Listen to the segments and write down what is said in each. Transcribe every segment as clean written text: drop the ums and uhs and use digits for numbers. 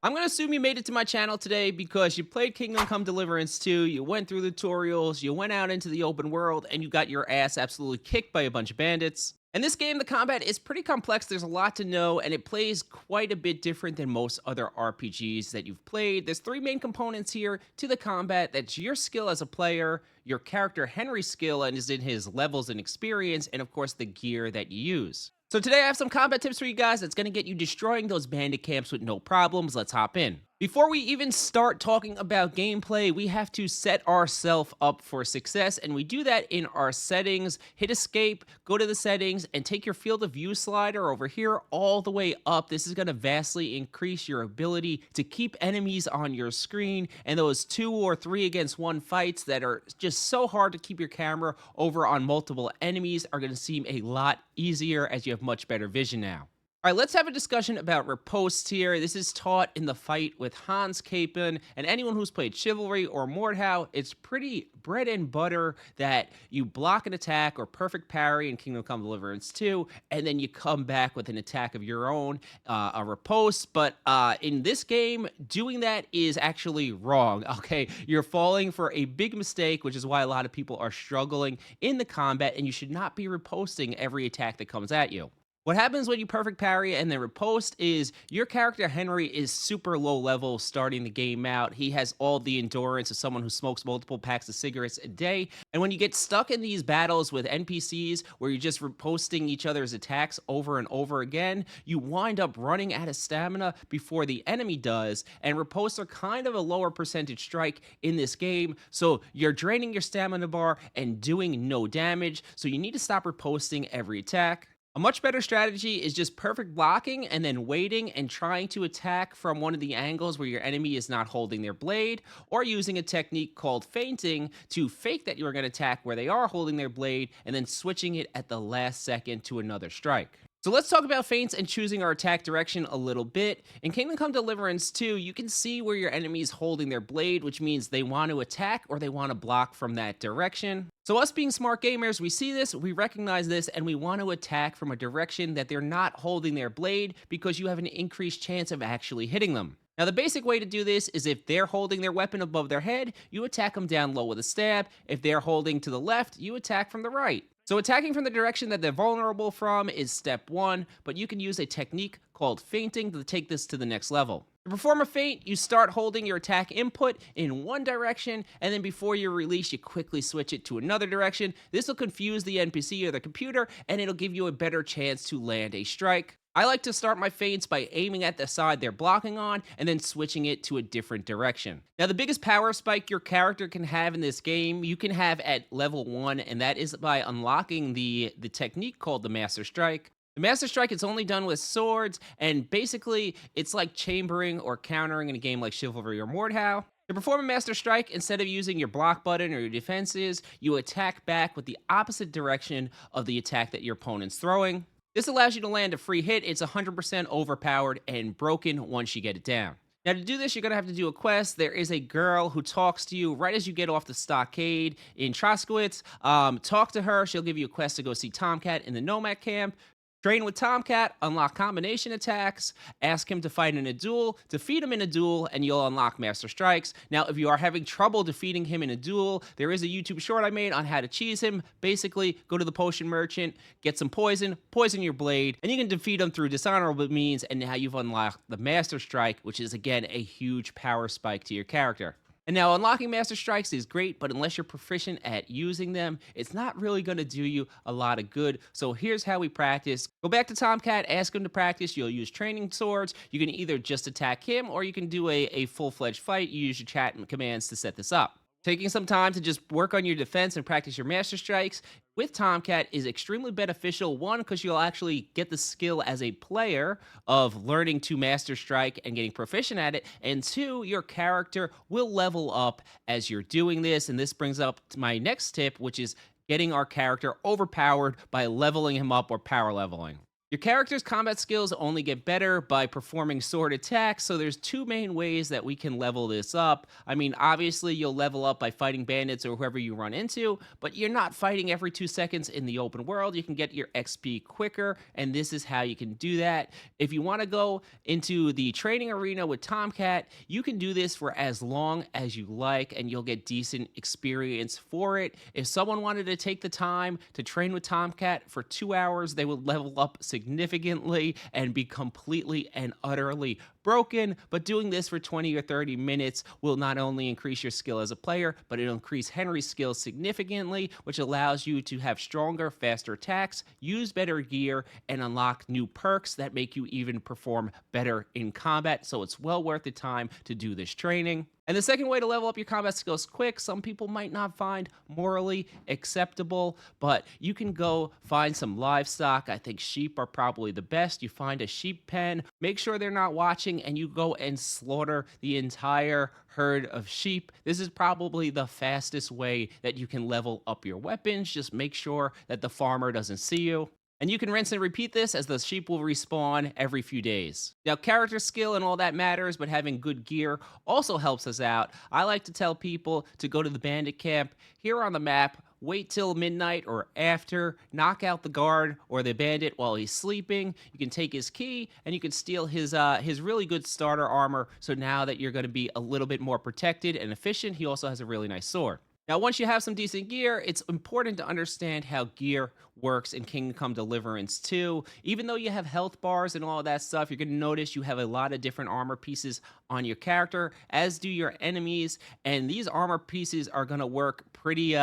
I'm gonna assume you made it to my channel today because you played Kingdom Come Deliverance 2, you went through the tutorials, you went out into the open world, and you got your ass absolutely kicked by a bunch of bandits. In this game, the combat is pretty complex, there's a lot to know, and it plays quite a bit different than most other RPGs that you've played. There's three main components here to the combat. That's your skill as a player, your character Henry's skill and is in his levels and experience, and of course the gear that you use. So today I have some combat tips for you guys that's going to get you destroying those bandit camps with no problems. Let's hop in. Before we even start talking about gameplay, we have to set ourselves up for success, and we do that in our settings. Hit escape, go to the settings, and take your field of view slider over here all the way up. This is going to vastly increase your ability to keep enemies on your screen, and those 2 or 3 against 1 fights that are just so hard to keep your camera over on multiple enemies are going to seem a lot easier as you have much better vision now. All right, let's have a discussion about ripostes here. This is taught in the fight with Hans Capen, and anyone who's played Chivalry or Mordhau, it's pretty bread and butter that you block an attack or perfect parry in Kingdom Come Deliverance 2, and then you come back with an attack of your own, a riposte. But in this game, doing that is actually wrong, okay? You're falling for a big mistake, which is why a lot of people are struggling in the combat, and you should not be riposting every attack that comes at you. What happens when you perfect parry and then riposte is your character Henry is super low level starting the game out. He has all the endurance of someone who smokes multiple packs of cigarettes a day. And when you get stuck in these battles with NPCs where you're just riposting each other's attacks over and over again, you wind up running out of stamina before the enemy does. And ripostes are kind of a lower percentage strike in this game. So you're draining your stamina bar and doing no damage. So you need to stop riposting every attack. A much better strategy is just perfect blocking and then waiting and trying to attack from one of the angles where your enemy is not holding their blade, or using a technique called feinting to fake that you're going to attack where they are holding their blade and then switching it at the last second to another strike. So let's talk about feints and choosing our attack direction a little bit. In Kingdom Come Deliverance 2, you can see where your enemy is holding their blade, which means they want to attack or they want to block from that direction. So us being smart gamers, we see this, we recognize this, and we want to attack from a direction that they're not holding their blade because you have an increased chance of actually hitting them. Now, the basic way to do this is if they're holding their weapon above their head, you attack them down low with a stab. If they're holding to the left, you attack from the right. So attacking from the direction that they're vulnerable from is step 1, but you can use a technique called feinting to take this to the next level. To perform a feint, you start holding your attack input in one direction, and then before you release, you quickly switch it to another direction. This will confuse the NPC or the computer, and it'll give you a better chance to land a strike. I like to start my feints by aiming at the side they're blocking on and then switching it to a different direction. Now, the biggest power spike your character can have in this game, you can have at level 1, and that is by unlocking the technique called the Master Strike. The Master Strike is only done with swords, and basically, it's like chambering or countering in a game like Chivalry or Mordhau. To perform a Master Strike, instead of using your block button or your defenses, you attack back with the opposite direction of the attack that your opponent's throwing. This allows you to land a free hit. It's 100% overpowered and broken once you get it down. Now, to do this, you're going to have to do a quest. There is a girl who talks to you right as you get off the stockade in Troskowitz. Talk to her. She'll give you a quest to go see Tomcat in the Nomad camp. Train with Tomcat, unlock combination attacks, ask him to fight in a duel, defeat him in a duel, and you'll unlock Master Strikes. Now, if you are having trouble defeating him in a duel, there is a YouTube short I made on how to cheese him. Basically, go to the potion merchant, get some poison, poison your blade, and you can defeat him through dishonorable means, and now you've unlocked the Master Strike, which is, again, a huge power spike to your character. And now unlocking Master Strikes is great, but unless you're proficient at using them, it's not really going to do you a lot of good. So here's how we practice. Go back to Tomcat, ask him to practice. You'll use training swords. You can either just attack him, or you can do a full-fledged fight. You use your chat and commands to set this up. Taking some time to just work on your defense and practice your Master Strikes with Tomcat is extremely beneficial. One, because you'll actually get the skill as a player of learning to Master Strike and getting proficient at it. And 2, your character will level up as you're doing this. And this brings up to my next tip, which is getting our character overpowered by leveling him up or power leveling. Your character's combat skills only get better by performing sword attacks, so there's two main ways that we can level this up. I mean, obviously, you'll level up by fighting bandits or whoever you run into, but you're not fighting every 2 seconds in the open world. You can get your XP quicker, and this is how you can do that. If you want to go into the training arena with Tomcat, you can do this for as long as you like, and you'll get decent experience for it. If someone wanted to take the time to train with Tomcat for 2 hours, they would level up significantly and be completely and utterly broken. But doing this for 20 or 30 minutes will not only increase your skill as a player, but it'll increase Henry's skills significantly, which allows you to have stronger, faster attacks, use better gear, and unlock new perks that make you even perform better in combat. So it's well worth the time to do this training. And the second way to level up your combat skills quick, some people might not find morally acceptable, but you can go find some livestock. I think sheep are probably the best. You find a sheep pen, make sure they're not watching, and you go and slaughter the entire herd of sheep. This is probably the fastest way that you can level up your weapons. Just make sure that the farmer doesn't see you. And you can rinse and repeat this as the sheep will respawn every few days. Now, character skill and all that matters, but having good gear also helps us out. I like to tell people to go to the bandit camp here on the map, wait till midnight or after, knock out the guard or the bandit while he's sleeping. You can take his key and you can steal his really good starter armor. So now that you're going to be a little bit more protected and efficient, he also has a really nice sword. Now, once you have some decent gear, it's important to understand how gear works in Kingdom Come Deliverance 2. Even though you have health bars and all of that stuff, you're going to notice you have a lot of different armor pieces on your character, as do your enemies. And these armor pieces are going to work pretty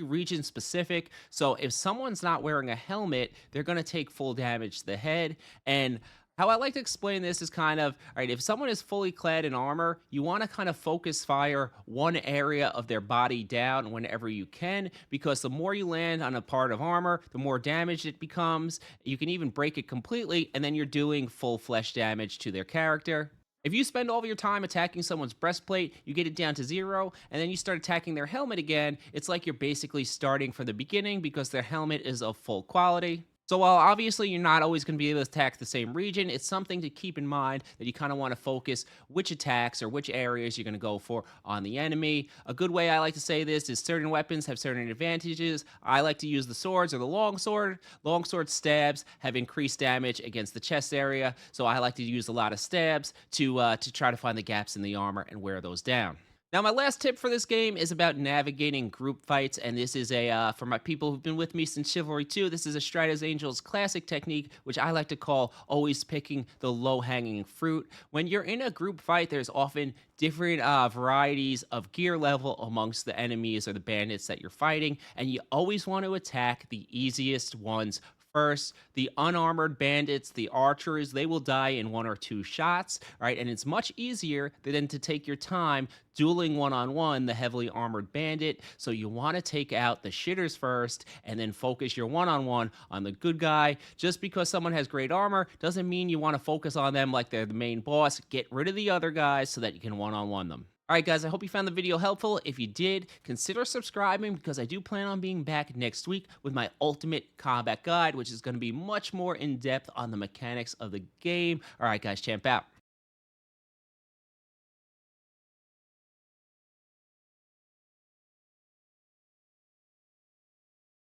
region specific. So if someone's not wearing a helmet, they're going to take full damage to the head. And how I like to explain this is kind of, all right, if someone is fully clad in armor, you want to kind of focus fire one area of their body down whenever you can, because the more you land on a part of armor, the more damage it becomes. You can even break it completely, and then you're doing full flesh damage to their character. If you spend all of your time attacking someone's breastplate, you get it down to 0, and then you start attacking their helmet again, it's like you're basically starting from the beginning because their helmet is of full quality. So while obviously you're not always going to be able to attack the same region, it's something to keep in mind that you kind of want to focus which attacks or which areas you're going to go for on the enemy. A good way I like to say this is certain weapons have certain advantages. I like to use the swords or the longsword. Longsword stabs have increased damage against the chest area, so I like to use a lot of stabs to try to find the gaps in the armor and wear those down. Now, my last tip for this game is about navigating group fights, and this is for my people who've been with me since Chivalry 2, this is a Strider's Angel's classic technique, which I like to call always picking the low-hanging fruit. When you're in a group fight, there's often different varieties of gear level amongst the enemies or the bandits that you're fighting, and you always want to attack the easiest ones first. The unarmored bandits, the archers, they will die in 1 or 2 shots, right? And it's much easier than to take your time dueling one-on-one the heavily armored bandit. So you want to take out the shitters first and then focus your one-on-one on the good guy. Just because someone has great armor doesn't mean you want to focus on them like they're the main boss. Get rid of the other guys so that you can one-on-one them. All right, guys, I hope you found the video helpful. If you did, consider subscribing because I do plan on being back next week with my ultimate combat guide, which is going to be much more in depth on the mechanics of the game. All right, guys, champ out.